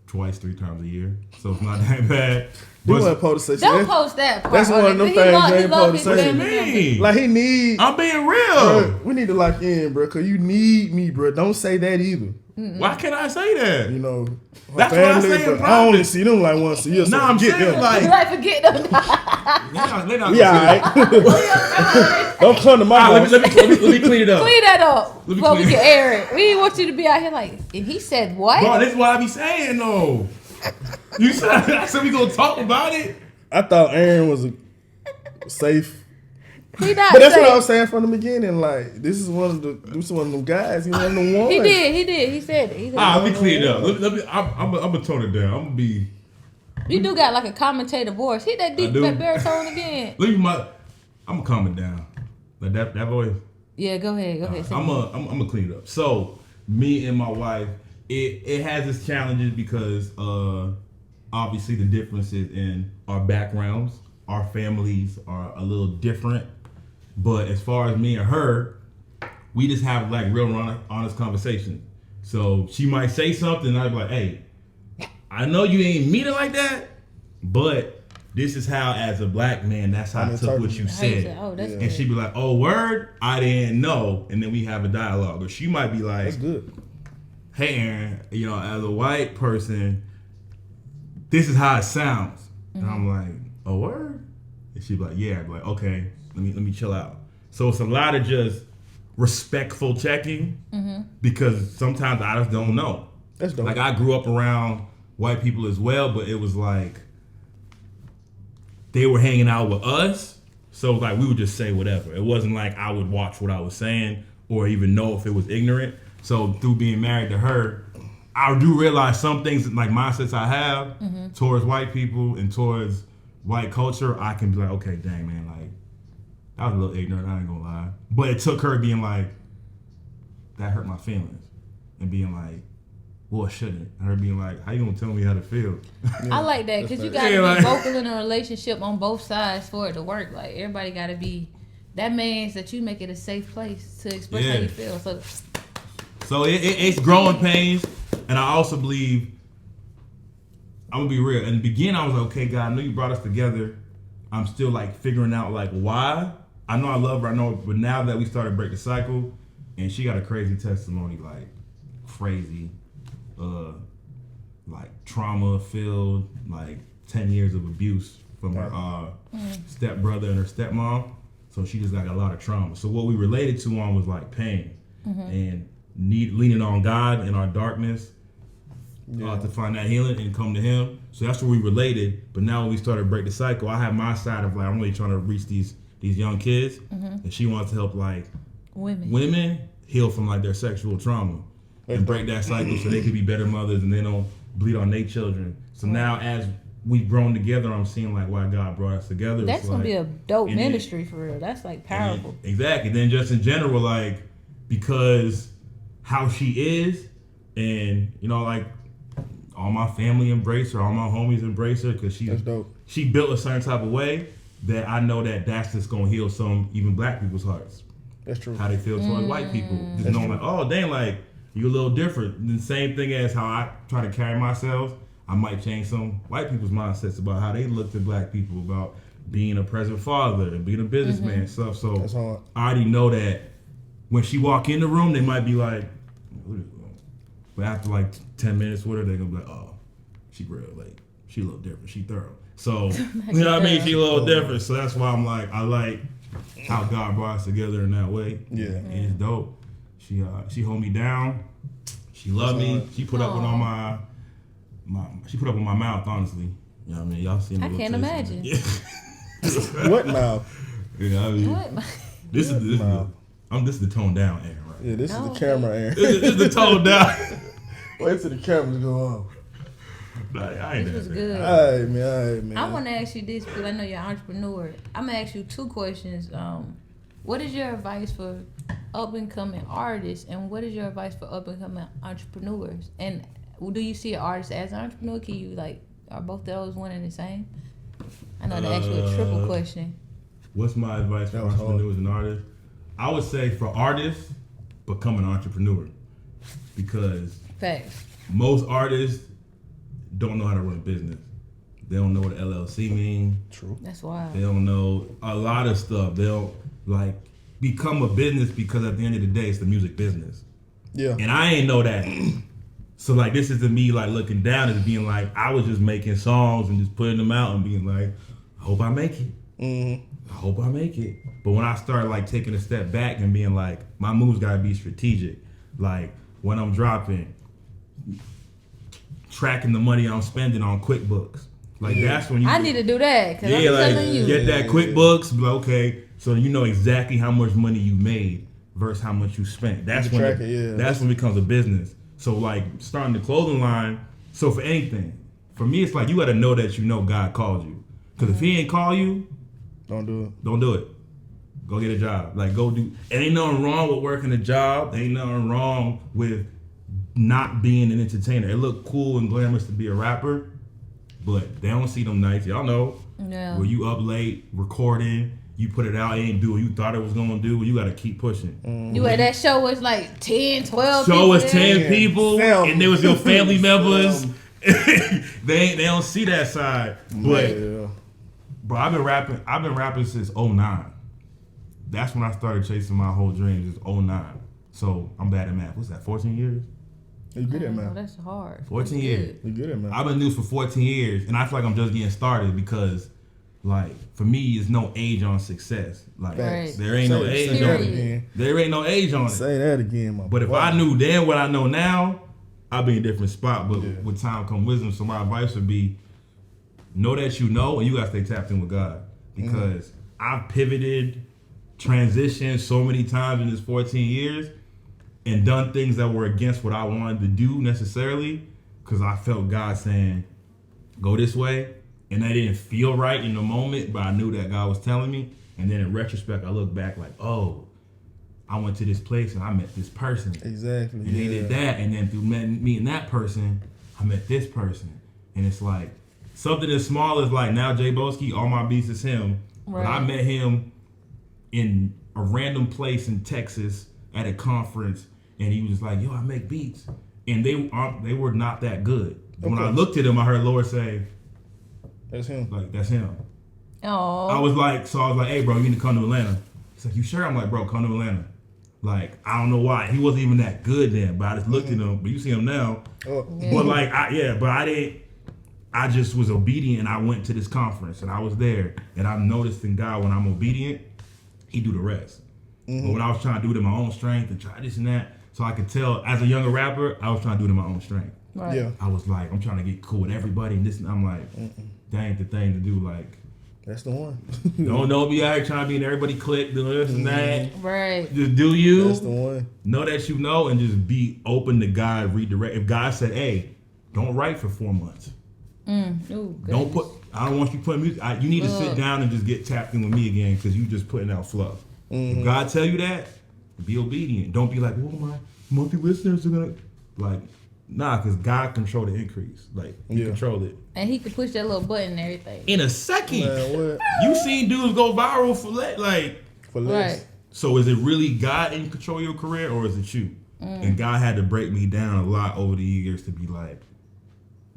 twice, 3 times a year, so it's not that bad. You But want to post that Don't shit? post that part. That's one of them He things love- they he ain't love supposed to his say. what family you members. mean? Like he need. I'm being real. Bro, we need to lock in, bro, cause you need me, bro. Don't say that either. Why can't I say that? You know, her That's what I family, say in but I only private. see them like once a year. So Nah, I'm get saying them. like Like forget them. they not Yeah, alright. Don't come to my house. let me clean it up. Clean that up Let me before we clean- can air it. We didn't want you to be out here like. And he said what? Bro, this is what I be saying though. You said I said we gonna talk about it. I thought Aaron was a safe. He not But that's safe. what I was saying from the beginning. Like, this is one of them guys. He's one of them ones. He did. He said it. He said Let me clean it up. I'm gonna tone it down. I'm gonna be. You do got like a commentator voice. Hit that deep, that baritone again. I'm gonna calm it down. Like that voice. Yeah, go ahead. I'm gonna clean it up. So me and my wife, it has its challenges because obviously the differences in our backgrounds, our families are a little different. But as far as me and her, we just have like real honest conversation. So she might say something and I'd be like, hey, I know you ain't mean it like that, but this is how, as a black man, that's how I took what you said. And she'd be like, oh, word? I didn't know. And then we have a dialogue. Or she might be like, that's good. Hey, Aaron, as a white person, this is how it sounds. Mm-hmm. And I'm like, oh, word? And she'd be like, yeah. I'd be like, okay, let me chill out. So it's a lot of just respectful checking because sometimes I just don't know. That's dope. Like I grew up around white people as well, but it was like they were hanging out with us. So like we would just say whatever. It wasn't like I would watch what I was saying or even know if it was ignorant. So through being married to her, I do realize some things like mindsets I have towards white people and towards white culture, I can be like, okay, dang man, like I was a little ignorant, I ain't gonna lie. But it took her being like, that hurt my feelings. And being like, well, it shouldn't. And her being like, how you gonna tell me how to feel? I like that because you gotta be vocal in a relationship on both sides for it to work. Like everybody gotta be. That means that you make it a safe place to express how you feel. So it's growing pains, and I also believe I'm gonna be real. In the beginning, I was like, okay, God, I know you brought us together. I'm still like figuring out like why. I know I love her, I know, but now that we started to break the cycle, and she got a crazy testimony, like crazy. Like trauma filled, like 10 years of abuse from her stepbrother and her stepmom. So she just got a lot of trauma. So what we related to on was like pain and leaning on God in our darkness to find that healing and come to Him. So that's where we related. But now when we started to break the cycle, I have my side of like I'm really trying to reach these young kids, and she wants to help like women heal from like their sexual trauma. And break that cycle so they can be better mothers and they don't bleed on their children. So now as we've grown together, I'm seeing like why God brought us together. That's it's gonna like, be a dope ministry for real. That's like powerful. Exactly. Then just in general, like because how she is, and like all my family embrace her, all my homies embrace her because she built a certain type of way that I know that's just gonna heal some even black people's hearts. That's true. How they feel towards white people, just knowing like, oh dang, like. You're a little different. The same thing as how I try to carry myself. I might change some white people's mindsets about how they look to black people, about being a present father and being a businessman and stuff. So I already know that when she walk in the room, they might be like, but after like 10 minutes with her, they're going to be like, oh, she real. Like, she a little different. She thorough. So, you know what I mean? She a little different. So that's why I'm like, I like how God brought us together in that way. Yeah. And it's dope. She hold me down. She loved me. She put up with all my she put up with my mouth, honestly. You know what I mean? Y'all seen me. I can't imagine. Yeah. What mouth? Yeah, I mean, what? This is the tone down Aaron, right? Yeah, this is the camera Aaron. This is the tone down. Wait till the cameras go on. I ain't this was good. All right, man. I want to ask you this because I know you're an entrepreneur. I'm gonna ask you two questions. What is your advice for up-and-coming artists, and what is your advice for up-and-coming entrepreneurs? And do you see an artist as an entrepreneur? Can you are both those one and the same? I know they asked you a triple question. What's my advice for entrepreneurs and artists? I would say for artists, become an entrepreneur, because Facts. Most artists don't know how to run a business. They don't know what LLC mean. True. That's wild. They don't know a lot of stuff. They'll become a business because at the end of the day, it's the music business. Yeah. And I ain't know that. So this is to me looking down as being I was just making songs and just putting them out and being I hope I make it. I hope I make it. But when I started taking a step back and being my moves gotta be strategic. When I'm dropping, tracking the money I'm spending on QuickBooks. Like that's when you. I need to do that because I'm like telling you. get that QuickBooks. Be like, okay, so you know exactly how much money you made versus how much you spent. That's when that's when it becomes a business. So like starting the clothing line. So for anything, for me, it's like you got to know that you know God called you. Because if He ain't call you, don't do it. Go get a job. Like go do. It ain't nothing wrong with working a job. Ain't nothing wrong with not being an entertainer. It look cool and glamorous to be a rapper, but they don't see them nights. Y'all know where you up late recording. You put it out, it ain't do what you thought it was gonna do. You gotta keep pushing. You at that show was like 10, 12 show people. Was 10 people, and there was your family members. they don't see that side. But bro, I've been rapping since 2009. That's when I started chasing my whole dreams. Is 2009. So I'm bad at math. What's that? 14 years? You good at math? That's hard. 14 years. You good at math? I've been doing this for 14 years, and I feel like I'm just getting started because. Like for me, there's no age on success. Like there ain't no age on it. There ain't no age on it. Say that again, my But if I knew then what I know now, I'd be in a different spot. But with time come wisdom. So my advice would be, know that you know, and you gotta stay tapped in with God because I've pivoted, transitioned so many times in this 14 years, and done things that were against what I wanted to do necessarily, because I felt God saying, "Go this way." And I didn't feel right in the moment, but I knew that God was telling me. And then in retrospect, I look back like, oh, I went to this place and I met this person. Exactly. And they did that. And then through meeting that person, I met this person. And it's like something as small as like now Jay Boski, all my beats is him. Right. But I met him in a random place in Texas at a conference. And he was like, yo, I make beats. And they were not that good. When I looked at him, I heard Lord say, that's him. Like, that's him. Oh. I was like, hey, bro, you need to come to Atlanta. He's like, you sure? I'm like, bro, come to Atlanta. Like, I don't know why. He wasn't even that good then, but I just looked at him. But you see him now. But like, I just was obedient and I went to this conference and I was there. And I've noticed in God when I'm obedient, He do the rest. But when I was trying to do it in my own strength and try this and that, so I could tell as a younger rapper, I was trying to do it in my own strength. Right. Yeah. I was like, I'm trying to get cool with everybody and this and I'm like, that ain't the thing to do. Like, that's the one. don't be out here trying to be in everybody clique, doing this and that. Right. Just do you. That's the one. Know that you know and just be open to God, redirect. If God said, hey, don't write for 4 months. Don't put, I don't want you putting music. You need to sit down and just get tapped in with me again because you just putting out fluff. If God tell you that, be obedient. Don't be like, well, my monthly listeners are going to, like, nah, because God control the increase. Like, He control it. And He could push that little button and everything. In a second. Man, you seen dudes go viral for less. Right. So is it really God in control of your career or is it you? And God had to break me down a lot over the years to be like,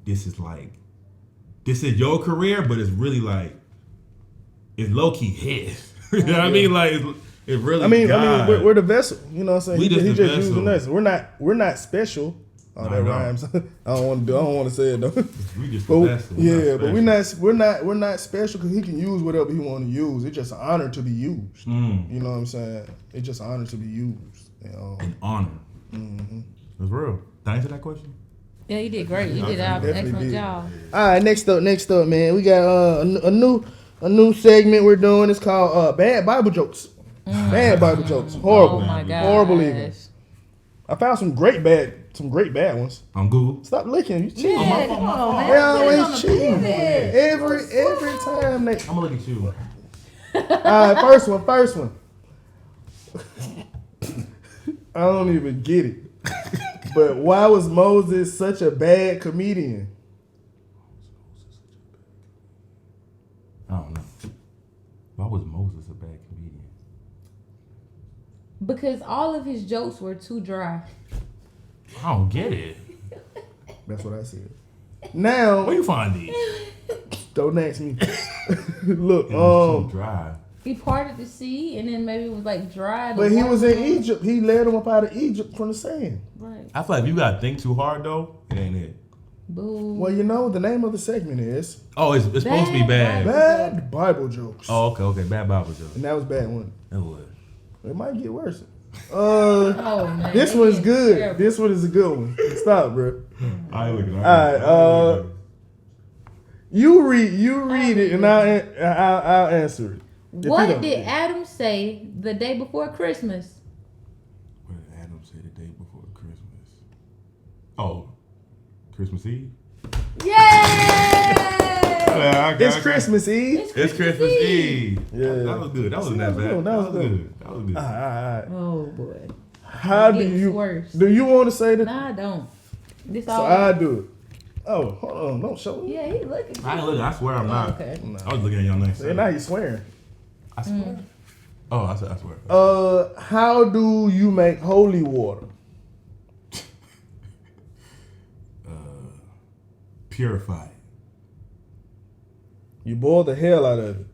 this is your career, but it's really like, it's low-key his. You know what I mean? Like, it's really God. We're the vessel. You know what I'm saying? He just using us. We're not special. Oh, that rhymes. I don't want to say it though. We just the vessel. But we're not special because He can use whatever He want to use. It's just an honor to be used. You know what I'm saying? It's just an honor to be used. An honor. That's real. Did I answer that question? Yeah, you did great. You did an excellent job. All right, next up, man. We got a new segment we're doing. It's called Bad Bible Jokes. Bad Bible jokes. Horrible. Oh my God. Horrible even. I found some great bad ones. On Google. Stop licking. You cheating. Yeah, come on, man. They always cheating. Every time they. I'm gonna look at you. All right, first one. I don't even get it. But why was Moses such a bad comedian? I don't know. Why was Moses a bad comedian? Because all of his jokes were too dry. I don't get it. That's what I said. Now, where you find these? Don't ask me. Look, too dry. He parted the sea, and then maybe it was like dry. But he was in Egypt. He led them up out of Egypt from the sand. Right. I feel like if you gotta think too hard though, it ain't it. Boo. Well, you know the name of the segment is. Oh, it's supposed to be bad. Bad Bible jokes. Oh, okay, bad Bible jokes. And that was bad one. That was. It might get worse. Oh man, This they one's getting good. terrible. This one is a good one. Stop, bro. I look at it. All right. You read it, and I'll answer it. If you What don't- did Adam say the day before Christmas? What did Adam say the day before Christmas? Oh, Christmas Eve? Yay! Yeah, It's Christmas Eve. It's Christmas Eve. Yeah. That was good. That wasn't that bad. That was good. That was good. All right. Oh boy. How do It gets you worse. do? You want to say that? Nah, I don't. This So all. I do it. Oh, hold on! Don't show me. Yeah, he looking. I ain't looking. I swear I'm not. Okay. I was looking at your next. And now you swearing. I swear. Oh, I swear. How do you make holy water? Purified. You boil the hell out of it.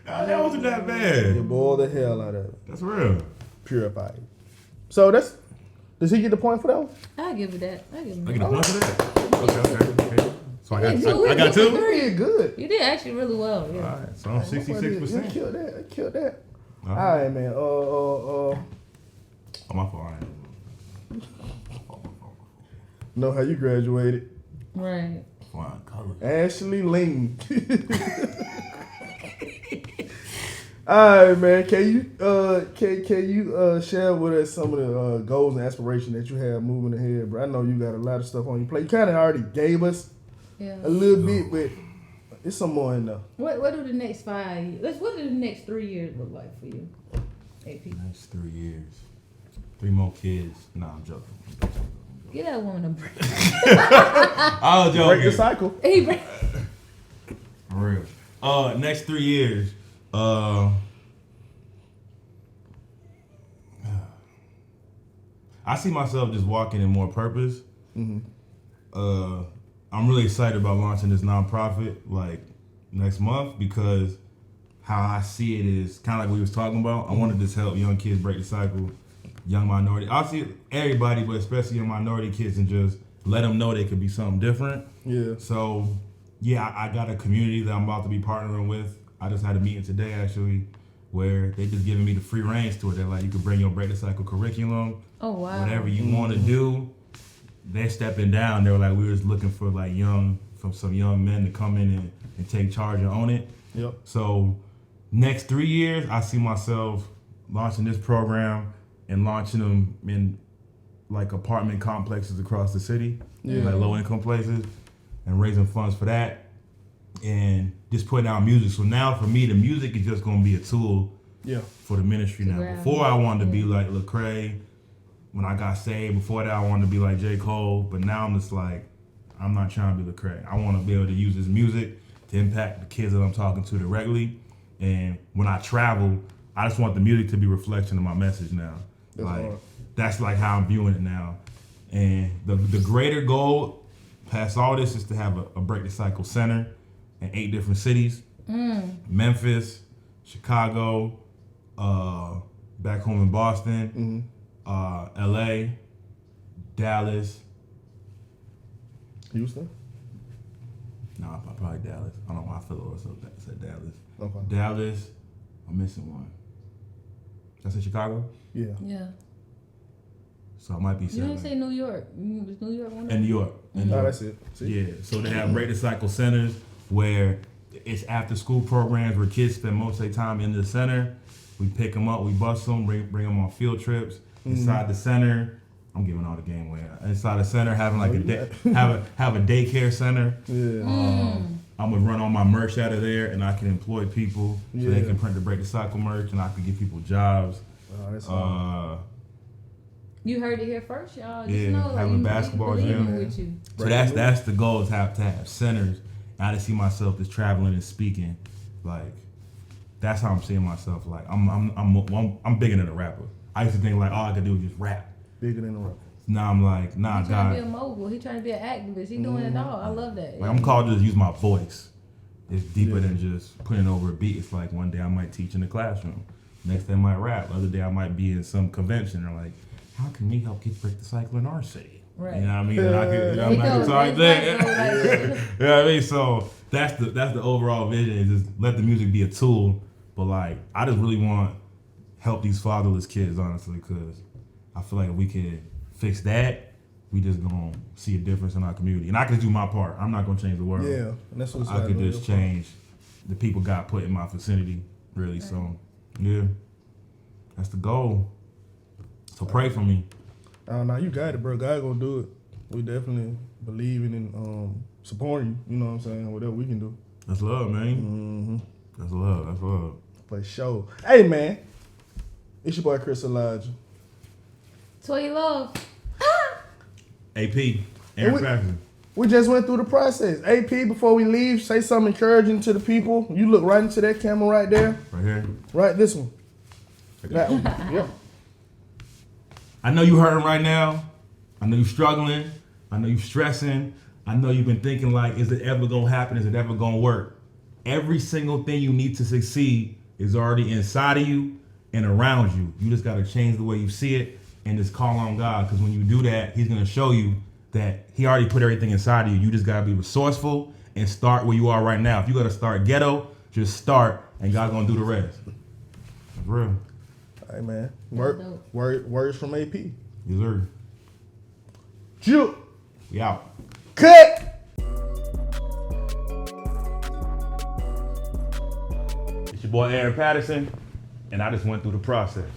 That wasn't that You bad. boil the hell out of it. That's real. Purify it. So that's. Does he get the point for that one? I'll give it that. I'll give I it get that. a point for that. Okay. So I got You I got two. Very good. You did actually really well. All Yeah. right. So I'm 66%. Killed that. Killed that. All All right. right, man. Oh, my fault. Know how you graduated? Right. Fine color. Ashley Ling. All right, man. Can you share with us some of the goals and aspirations that you have moving ahead, bro? I know you got a lot of stuff on your plate. You kind of already gave us Yeah. a little bit, but it's some more in there. What do the next 5 years? What do the next 3 years look like for you? AP. Next 3 years. 3 more kids. Nah, I'm joking. Get that woman a break. I was Break the joking. cycle. He break- For real. Next 3 years. I see myself just walking in more purpose. I'm really excited about launching this nonprofit like next month because how I see it is kind of like we was talking about. I want to just help young kids break the cycle, young minority. I see everybody, but especially young minority kids, and just let them know they could be something different. Yeah. So, yeah, I got a community that I'm about to be partnering with. I just had a meeting today, actually, where they just giving me the free reins to it. They're like, you can bring your Break the Cycle curriculum, Oh wow. whatever you want to do. They're stepping down. They were like, we were just looking for like some young men to come in and take charge and own it. Yep. So, next 3 years, I see myself launching this program and launching them in like apartment complexes across the city, like low income places, and raising funds for that, and just putting out music. So now for me, the music is just gonna be a tool Yeah. for the ministry now. grab Before I wanted to be like Lecrae, when I got saved. Before that, I wanted to be like J. Cole, but now I'm just like, I'm not trying to be Lecrae. I want to be able to use this music to impact the kids that I'm talking to directly. And when I travel, I just want the music to be a reflection of my message now. That's like how I'm viewing it now. And the greater goal past all this is to have a Break the Cycle center in 8 different cities. Memphis, Chicago, back home in Boston, LA, Dallas. Houston. No, probably Dallas. I don't know why I feel it said Dallas. Okay. Dallas, I'm missing one. That's in Chicago? Yeah. Yeah. So it might be You 7. didn't say New York. Was New York one? In New York. In New Oh, York. that's it. See? Yeah, so they have Break the Cycle centers where it's after school programs where kids spend most of their time in the center. We pick them up, we bus them, bring them on field trips. Inside the center, I'm giving all the game away. Inside the center, having like have a daycare center. Yeah. I'm gonna run all my merch out of there, and I can employ people so they Yeah. can print the Break the Cycle merch, and I can give people jobs. Oh, that's hard. You heard it here first, y'all. Just Yeah, know, like, having you basketball believing gym. with you. So that's the goal, is to have centers. And I just see myself just traveling and speaking, like that's how I'm seeing myself. Like I'm bigger than a rapper. I used to think like all I could do was just rap. Bigger than a rock. Now I'm like, nah, He trying to be a God, mogul. He trying to be an activist. He doing it all. I love that. like I'm called to just use my voice. It's deeper than just putting over a beat. It's like one day I might teach in the classroom, next day I might rap, the other day I might be in some convention. Or like, how can we help kids break the cycle in our city? Right. You know what I mean? And I could, He I'm goes, like, it's thing. like, You know what I mean? So that's the overall vision, is just let the music be a tool. But like, I just really want help these fatherless kids, honestly, because I feel like if we can fix that, we just gonna see a difference in our community. And I can do my part. I'm not gonna change the world. Yeah, and that's what's I could just change the people God put in my vicinity, really. So, yeah, that's the goal. So pray for me. No, you got it, bro. God gonna do it. We definitely believing in supporting you. You know what I'm saying? Whatever we can do. That's love, man. Mm-hmm. That's love. That's love. For sure. Hey, man. It's your boy Chris Elijah. Toya Love. AP, Aaron Patterson. We just went through the process. AP, before we leave, say something encouraging to the people. You look right into that camera right there. Right here. Right, this one. That one. Yep. I know you hurting right now. I know you struggling. I know you stressing. I know you've been thinking like, is it ever gonna happen? Is it ever gonna work? Every single thing you need to succeed is already inside of you and around you. You just gotta change the way you see it and just call on God. Because when you do that, He's gonna show you that He already put everything inside of you. You just gotta be resourceful and start where you are right now. If you gotta start ghetto, just start and God's gonna do the rest. That's real. Hey, man. Words from AP. Yes, sir. Juke. We out. Cut. It's your boy Aaron Patterson, and I just went through the process.